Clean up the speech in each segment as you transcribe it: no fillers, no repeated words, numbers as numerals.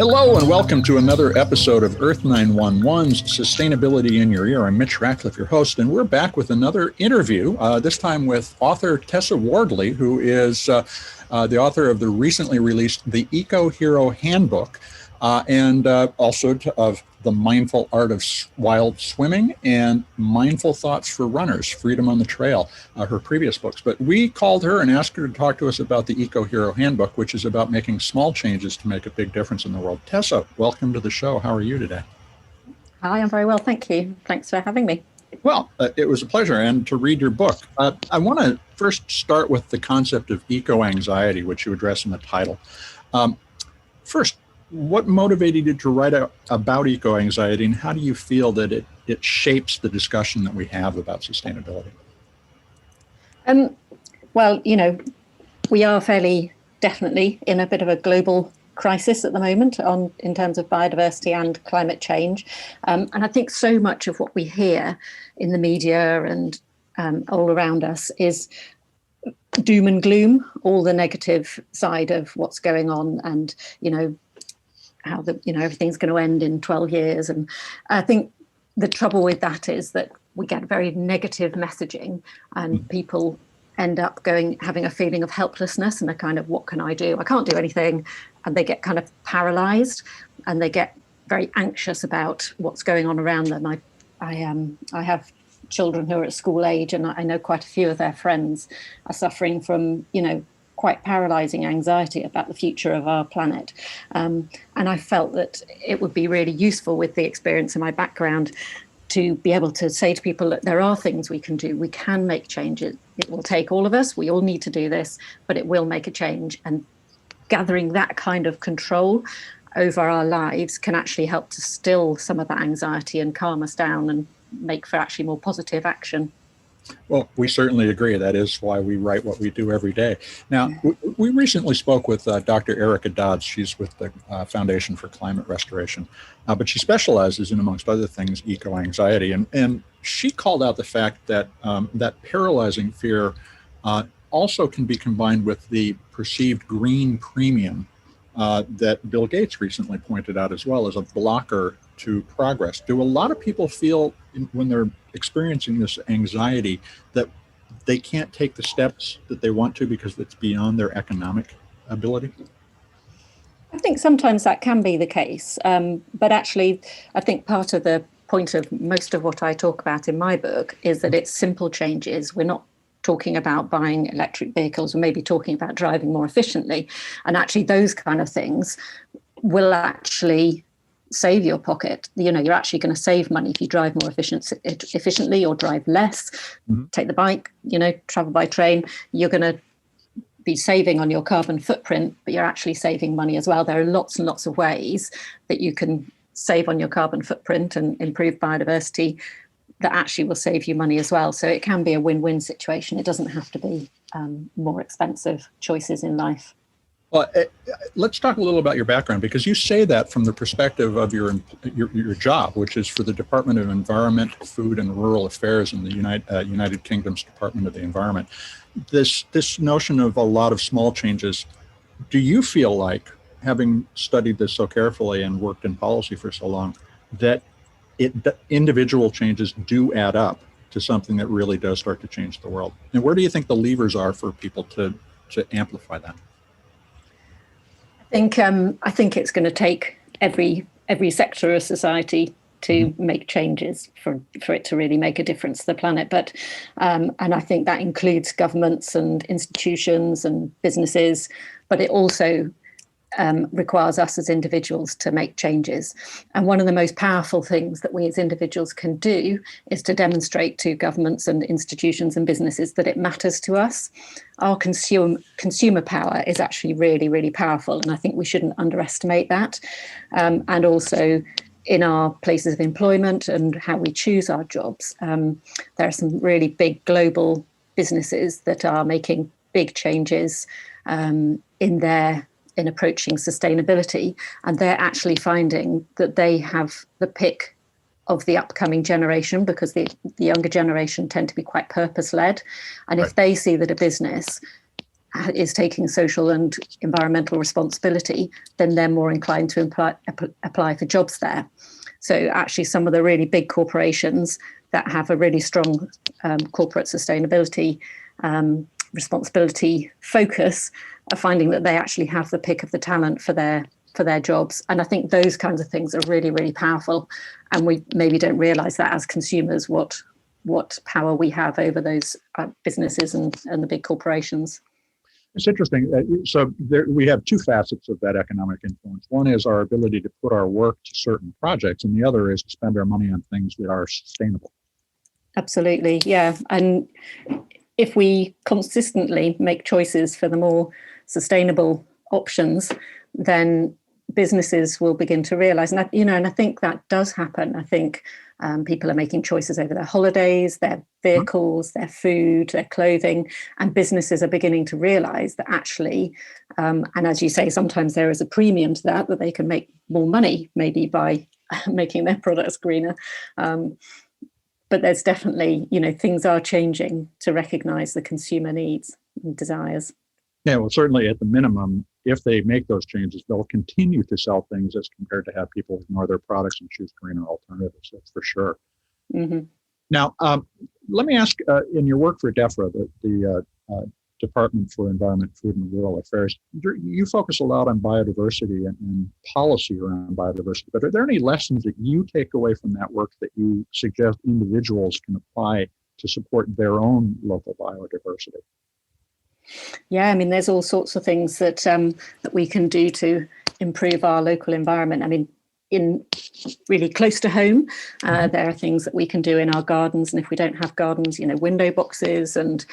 Hello and welcome to another episode of Earth911's Sustainability in Your Ear. I'm Mitch Ratcliffe, your host, and we're back with another interview, this time with author Tessa Wardley, who is the author of the recently released The Eco Hero Handbook, and also of The Mindful Art of Wild Swimming and Mindful Thoughts for Runners, Freedom on the Trail, her previous books. But we called her and asked her to talk to us about the Eco Hero Handbook, which is about making small changes to make a big difference in the world. Tessa, welcome to the show. How are you today? Hi, I'm very well, thank you. Thanks for having me. Well, it was a pleasure, and to read your book. I want to first start with the concept of eco-anxiety, which you address in the title. First, what motivated you to write about eco-anxiety, and how do you feel that it shapes the discussion that we have about sustainability? Well, we are fairly definitely in a bit of a global crisis at the moment in terms of biodiversity and climate change. And I think so much of what we hear in the media and all around us is doom and gloom, all the negative side of what's going on, and, how everything's going to end in 12 years. And I think the trouble with that is that we get very negative messaging, and people end up having a feeling of helplessness and a kind of, what can I do? I can't do anything. And they get kind of paralyzed, and they get very anxious about what's going on around them. I have children who are at school age, and I know quite a few of their friends are suffering from, quite paralyzing anxiety about the future of our planet. And I felt that it would be really useful, with the experience and my background, to be able to say to people that there are things we can do. We can make changes. It will take all of us. We all need to do this, but it will make a change. And gathering that kind of control over our lives can actually help to still some of that anxiety and calm us down and make for actually more positive action. Well, we certainly agree. That is why we write what we do every day. Now, we recently spoke with Dr. Erica Dodds. She's with the Foundation for Climate Restoration, but she specializes in, amongst other things, eco-anxiety. And she called out the fact that that paralyzing fear also can be combined with the perceived green premium that Bill Gates recently pointed out as well as a blocker to progress. Do a lot of people feel, when they're experiencing this anxiety, that they can't take the steps that they want to because it's beyond their economic ability? I think sometimes that can be the case. But actually, I think part of the point of most of what I talk about in my book is that it's simple changes. We're not talking about buying electric vehicles. We're maybe talking about driving more efficiently. And actually, those kind of things will actually save your pocket. You're actually going to save money if you drive more efficiently or drive less. Take the bike, travel by train. You're going to be saving on your carbon footprint, but you're actually saving money as well. There are lots and lots of ways that you can save on your carbon footprint and improve biodiversity that actually will save you money as well. So it can be a win-win situation. It doesn't have to be more expensive choices in life. Well, let's talk a little about your background, because you say that from the perspective of your job, which is for the Department of Environment, Food and Rural Affairs in the United Kingdom's Department of the Environment. This notion of a lot of small changes, do you feel like, having studied this so carefully and worked in policy for so long, that individual changes do add up to something that really does start to change the world? And where do you think the levers are for people to amplify that? I think it's going to take every sector of society to make changes for it to really make a difference to the planet. But and I think that includes governments and institutions and businesses, but it also requires us as individuals to make changes. And one of the most powerful things that we as individuals can do is to demonstrate to governments and institutions and businesses that it matters to us. Our consumer power is actually really, really powerful, and I think we shouldn't underestimate that. And also in our places of employment and how we choose our jobs, there are some really big global businesses that are making big changes in approaching sustainability, and they're actually finding that they have the pick of the upcoming generation, because the younger generation tend to be quite purpose-led. And if they see that a business is taking social and environmental responsibility, then they're more inclined to apply for jobs there. So actually some of the really big corporations that have a really strong corporate sustainability responsibility focus are finding that they actually have the pick of the talent for their jobs. And I think those kinds of things are really, really powerful. And we maybe don't realize that as consumers, what power we have over those businesses and the big corporations. It's interesting. So we have two facets of that economic influence. One is our ability to put our work to certain projects, and the other is to spend our money on things that are sustainable. Absolutely, yeah. And if we consistently make choices for the more sustainable options, then businesses will begin to realize, and I think that does happen. I think people are making choices over their holidays, their vehicles, their food, their clothing, and businesses are beginning to realize that actually, and as you say, sometimes there is a premium to that they can make more money maybe by making their products greener. But there's definitely, things are changing to recognize the consumer needs and desires. Yeah, well, certainly at the minimum, if they make those changes, they'll continue to sell things as compared to have people ignore their products and choose greener alternatives. That's for sure. Mm-hmm. Now, let me ask, in your work for DEFRA, the Department for Environment, Food, and Rural Affairs, you focus a lot on biodiversity and policy around biodiversity. But are there any lessons that you take away from that work that you suggest individuals can apply to support their own local biodiversity? Yeah, I mean, there's all sorts of things that that we can do to improve our local environment. I mean, in really close to home, there are things that we can do in our gardens. And if we don't have gardens, window boxes, and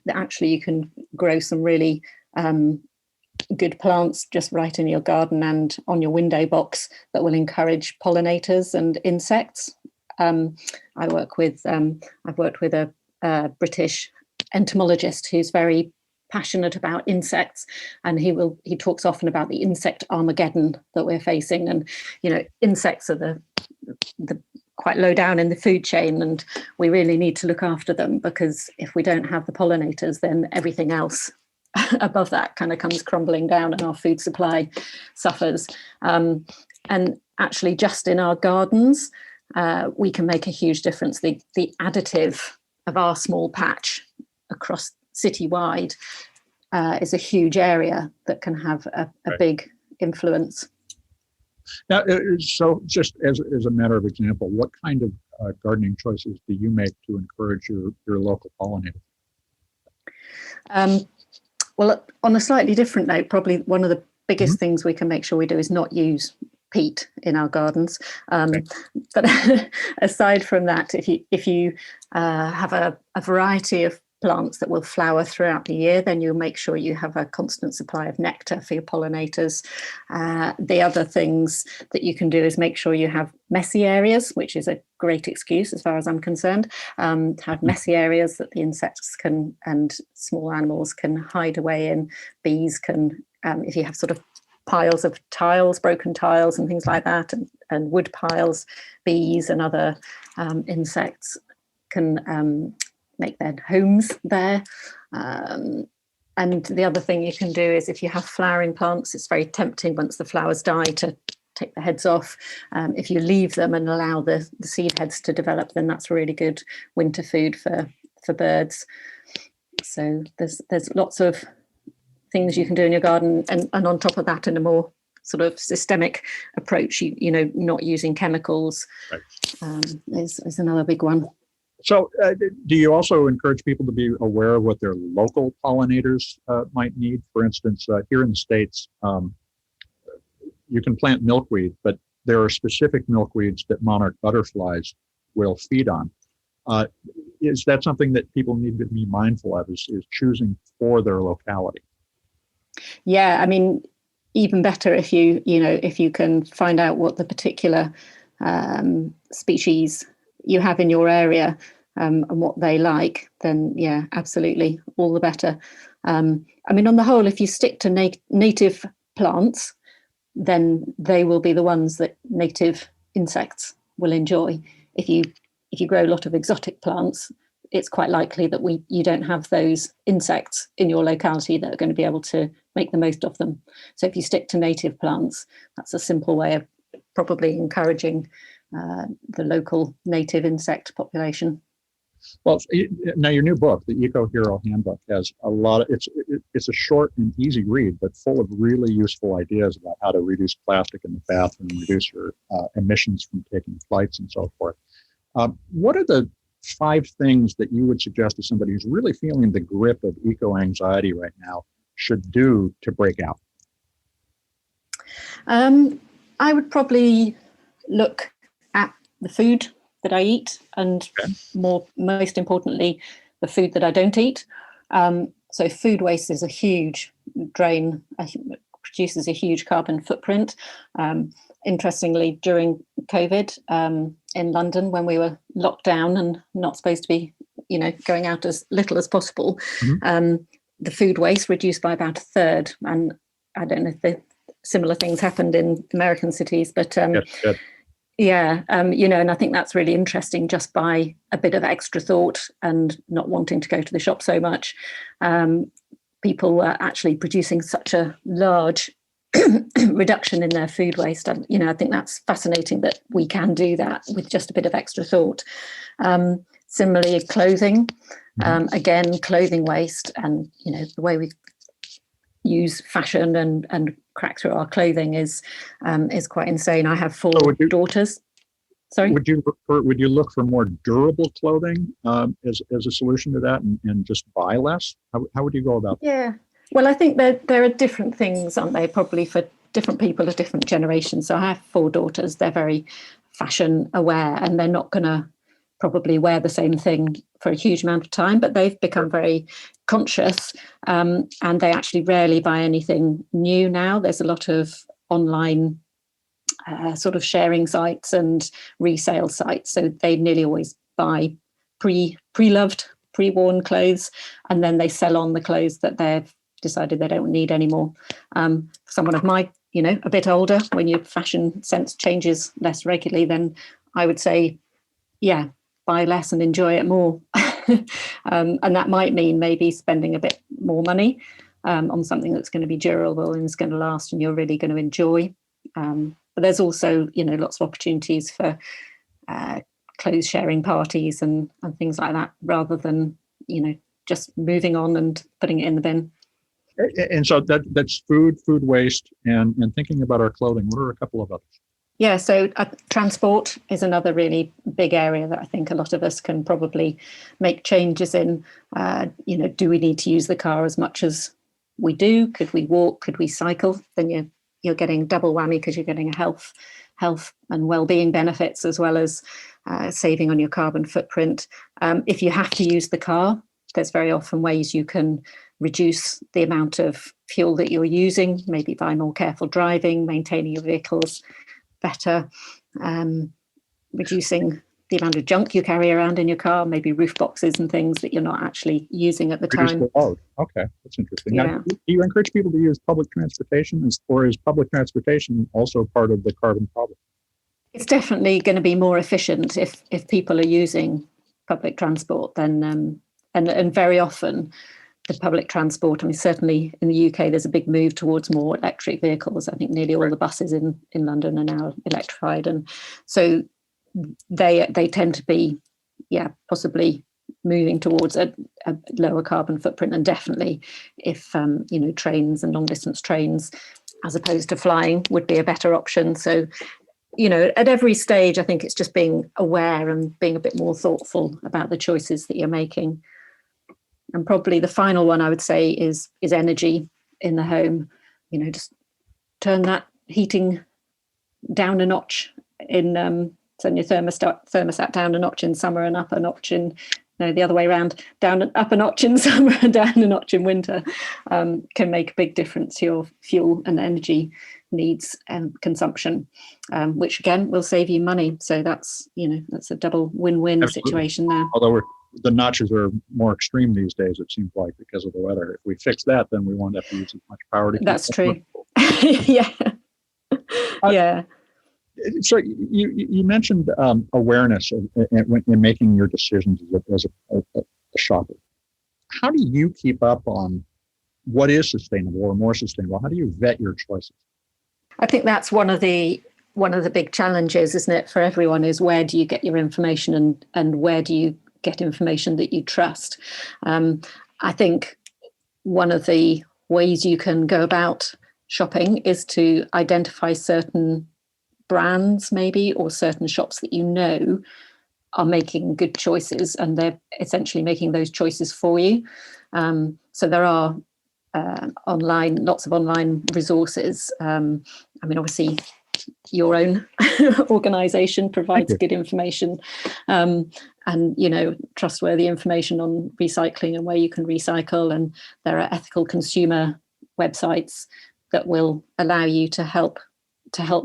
actually you can grow some really good plants just right in your garden and on your window box that will encourage pollinators and insects. I've worked with a British entomologist who's very passionate about insects, and he talks often about the insect Armageddon that we're facing. And insects are the quite low down in the food chain, and we really need to look after them, because if we don't have the pollinators, then everything else above that kind of comes crumbling down and our food supply suffers. And actually just in our gardens, we can make a huge difference. The additive of our small patch across citywide is a huge area that can have a big influence. Now, so just as a matter of example, what kind of gardening choices do you make to encourage your local pollinators? Well, on a slightly different note, probably one of the biggest things we can make sure we do is not use peat in our gardens. But aside from that, if you have a variety of plants that will flower throughout the year, then you'll make sure you have a constant supply of nectar for your pollinators. The other things that you can do is make sure you have messy areas, which is a great excuse as far as I'm concerned, have messy areas that the insects and small animals can hide away in. Bees can, if you have sort of piles of tiles, broken tiles and things like that, and wood piles, bees and other insects can make their homes there. And the other thing you can do is, if you have flowering plants, it's very tempting once the flowers die to take the heads off. If you leave them and allow the seed heads to develop, then that's really good winter food for birds. So there's lots of things you can do in your garden, and on top of that, in a more sort of systemic approach, not using chemicals, is another big one. So do you also encourage people to be aware of what their local pollinators might need? For instance, here in the States, you can plant milkweed, but there are specific milkweeds that monarch butterflies will feed on. Is that something that people need to be mindful of, is choosing for their locality? Yeah, I mean, even better if you can find out what the particular species you have in your area and what they like, then yeah, absolutely, all the better. I mean, on the whole, if you stick to native plants, then they will be the ones that native insects will enjoy. If you grow a lot of exotic plants, it's quite likely that you don't have those insects in your locality that are going to be able to make the most of them. So if you stick to native plants, that's a simple way of probably encouraging the local native insect population. Well, now your new book, the Eco Hero Handbook, has a lot of, it's a short and easy read, but full of really useful ideas about how to reduce plastic in the bathroom, reduce your emissions from taking flights and so forth. What are the 5 things that you would suggest to somebody who's really feeling the grip of eco-anxiety right now should do to break out? I would probably look at the food that I eat, and most importantly, the food that I don't eat. So food waste is a huge drain. It produces a huge carbon footprint. Interestingly, during COVID in London, when we were locked down and not supposed to be, going out as little as possible, the food waste reduced by about 1/3. And I don't know if the similar things happened in American cities, but yeah, and I think that's really interesting, just by a bit of extra thought and not wanting to go to the shop so much. People are actually producing such a large reduction in their food waste. And, I think that's fascinating that we can do that with just a bit of extra thought. Similarly, clothing, again, clothing waste, and, the way we use fashion and crack through our clothing is quite insane. I have 4 daughters. Sorry. Would you look for more durable clothing as a solution to that, and just buy less? How would you go about that? Yeah. Well, I think there are different things, aren't they? Probably for different people of different generations. So I have 4 daughters. They're very fashion aware, and they're not going to probably wear the same thing for a huge amount of time, but they've become very conscious, and they actually rarely buy anything new now. There's a lot of online sort of sharing sites and resale sites, so they nearly always buy pre-loved, pre-worn clothes, and then they sell on the clothes that they've decided they don't need anymore. Someone of my, a bit older, when your fashion sense changes less regularly, then I would say, yeah, buy less and enjoy it more. And that might mean maybe spending a bit more money on something that's going to be durable and is going to last and you're really going to enjoy. But there's also, lots of opportunities for clothes sharing parties and things like that, rather than, just moving on and putting it in the bin. And so that's food waste, and thinking about our clothing. What are a couple of others? Yeah, so transport is another really big area that I think a lot of us can probably make changes in. Do we need to use the car as much as we do? Could we walk? Could we cycle? Then you're getting double whammy, because you're getting a health and well-being benefits, as well as saving on your carbon footprint. If you have to use the car, there's very often ways you can reduce the amount of fuel that you're using, maybe by more careful driving, maintaining your vehicles better, reducing the amount of junk you carry around in your car, maybe roof boxes and things that you're not actually using at the time. The load. Okay, that's interesting. Yeah. Now, do you encourage people to use public transportation, or is public transportation also part of the carbon problem? It's definitely going to be more efficient if people are using public transport, then and very often the public transport, certainly in the UK, there's a big move towards more electric vehicles. I think nearly all the buses in London are now electrified. And so they tend to be, possibly moving towards a lower carbon footprint. And definitely if, trains and long distance trains, as opposed to flying, would be a better option. So, at every stage, I think it's just being aware and being a bit more thoughtful about the choices that you're making. And probably the final one I would say is energy in the home. Just turn that heating down a notch in turn your thermostat down a notch in summer and up a notch in the other way around, up a notch in summer and down a notch in winter, can make a big difference to your fuel and energy needs and consumption, which again will save you money. So that's a double win-win Absolutely. Situation there. Although the notches are more extreme these days, it seems like, because of the weather. If we fix that, then we won't have to use as much power to. That's true. Yeah. Yeah. So you mentioned awareness in making your decisions as shopper. How do you keep up on what is sustainable or more sustainable? How do you vet your choices? I think that's one of the big challenges, isn't it, for everyone, is where do you get your information and where do you get information that you trust? I think one of the ways you can go about shopping is to identify certain brands maybe, or certain shops that you know are making good choices and they're essentially making those choices for you. So there are lots of online resources. Obviously your own organization provides good information, and trustworthy information on recycling and where you can recycle, and there are ethical consumer websites that will allow you to help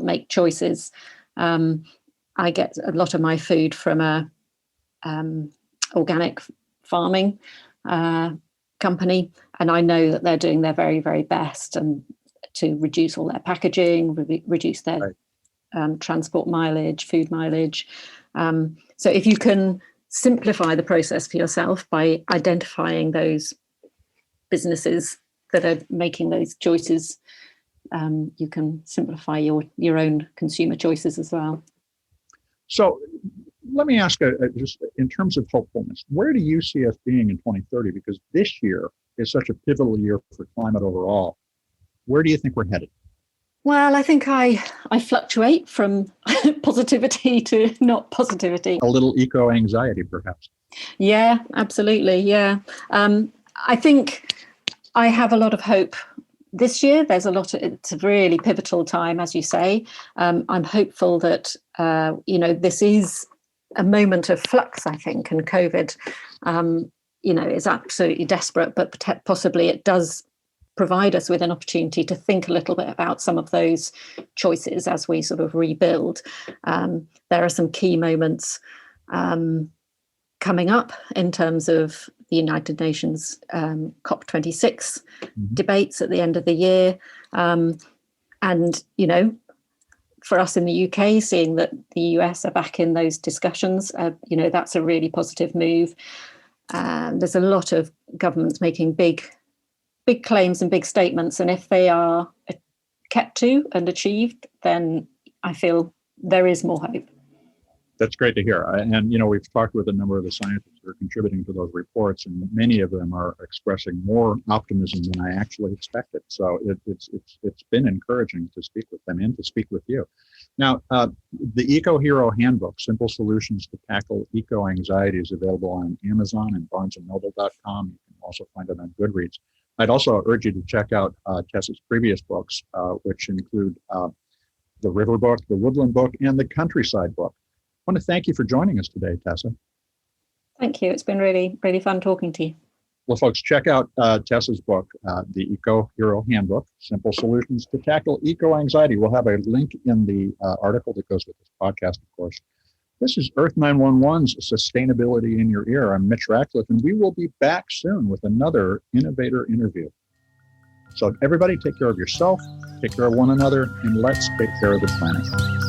make choices. I get a lot of my food from a organic farming company, and I know that they're doing their very, very best and to reduce all their packaging, reduce their transport mileage, food mileage. So if you can simplify the process for yourself by identifying those businesses that are making those choices, you can simplify your own consumer choices as well. So let me ask, just in terms of hopefulness, where do you see us being in 2030? Because this year is such a pivotal year for climate overall. Where do you think we're headed? Well, I think I fluctuate from positivity to not positivity. A little eco-anxiety, perhaps. Yeah, absolutely. Yeah. I think I have a lot of hope. This year, it's a really pivotal time, as you say. I'm hopeful that, this is a moment of flux, I think, and COVID, is absolutely desperate, but possibly it does provide us with an opportunity to think a little bit about some of those choices as we sort of rebuild. There are some key moments coming up in terms of the United Nations COP26 debates at the end of the year. And, for us in the UK, seeing that the US are back in those discussions, that's a really positive move. There's a lot of governments making big claims and big statements. And if they are kept to and achieved, then I feel there is more hope. That's great to hear. And, we've talked with a number of the scientists who are contributing to those reports, and many of them are expressing more optimism than I actually expected. So it's been encouraging to speak with them and to speak with you. Now, the Eco Hero Handbook, Simple Solutions to Tackle Eco-Anxiety, is available on Amazon and barnesandnoble.com. You can also find it on Goodreads. I'd also urge you to check out Tessa's previous books, which include the River book, the Woodland book, and the Countryside book. I want to thank you for joining us today, Tessa. Thank you. It's been really, really fun talking to you. Well, folks, check out Tessa's book, the Eco Hero Handbook, Simple Solutions to Tackle Eco-Anxiety. We'll have a link in the article that goes with this podcast, of course. This is Earth911's Sustainability in Your Ear. I'm Mitch Ratcliffe, and we will be back soon with another innovator interview. So everybody take care of yourself, take care of one another, and let's take care of the planet.